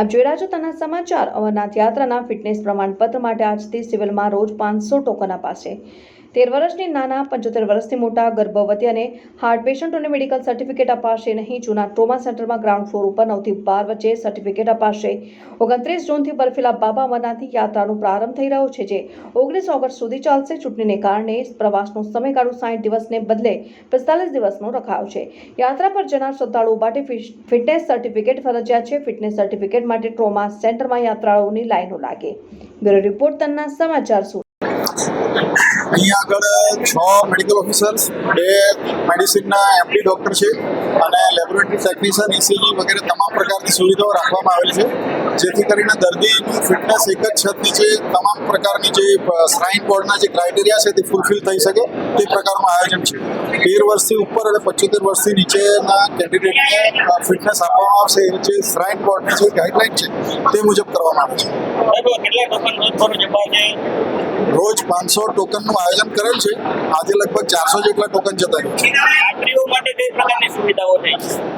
આપ જોઈ રહ્યા છો તેના સમાચાર. અમરનાથ યાત્રાના ફિટનેસ પ્રમાણપત્ર માટે આજથી સિવિલમાં રોજ 500 ટોકન અપાશે. 13 વર્ષની નાના, 75 વર્ષથી મોટા, ગર્ભવતી અને હાર્ટ પેશન્ટોને મેડિકલ સર્ટિફિકેટ અપાશે નહીં. જૂના ટ્રોમા સેન્ટરમાં ગ્રાઉન્ડ ફ્લોર ઉપર 9 થી 12 વચ્ચે સર્ટિફિકેટ અપાશે. 29 જૂનથી બર્ફીલા બાબા અમરનાથની યાત્રાનો પ્રારંભ થઈ રહ્યો છે, જે 19 ઓગસ્ટ સુધી ચાલશે. ચૂંટણીને કારણે પ્રવાસનો સમયગાળો 60 દિવસને બદલે 45 દિવસનો રખાયો છે. યાત્રા પર જનાર શ્રદ્ધાળુઓ માટે ફિટનેસ સર્ટિફિકેટ ફરજિયાત છે. ફિટનેસ સર્ટિફિકેટ માટે ટ્રોમા સેન્ટરમાં યાત્રાળુઓની લાઈનો લાગે. બ્યુરો રિપોર્ટ તન્ના સમાચાર. અહીંયા આગળ 6 મેડિકલ ઓફિસર્સ, 2 મેડિસિનના એમડી ડૉક્ટર છે અને લેબોરેટરી ટેકનિશિયન, ઇસીજી વગેરે તમામ પ્રકારની સુવિધાઓ રાખવામાં આવેલી છે, જેથી કરીને દર્દીની ફિટનેસ એક જ છત નીચે તમામ પ્રકારની જે શ્રાઇન બોર્ડના જે ક્રાઇટેરિયા છે તે ફૂલફિલ થઈ શકે તે પ્રકારનું આયોજન છે. 13 વર્ષથી ઉપર અને 75 વર્ષથી નીચેના કેન્ડિડેટને ફિટનેસ આપવામાં આવશે. જે શ્રાઇન બોર્ડની જે ગાઈડલાઇન છે તે મુજબ કરવામાં આવે છે. રોજ 500 ટોકનનું આયોજન કરેલ છે. આજે લગભગ 400 જેટલા ટોકન જતા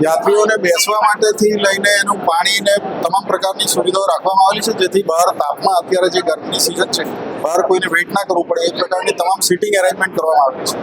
યાત્રીઓને બેસવા માટેથી લઈને એનું પાણી ને તમામ પ્રકારની સુવિધાઓ રાખવામાં આવેલી છે, જેથી બહાર તાપમાં અત્યારે જે ગરમીની સિઝન છે, બહાર કોઈને વેઇટ ના કરવું પડે એ પ્રકારની તમામ સિટિંગ અરેન્જમેન્ટ કરવામાં આવેલી છે.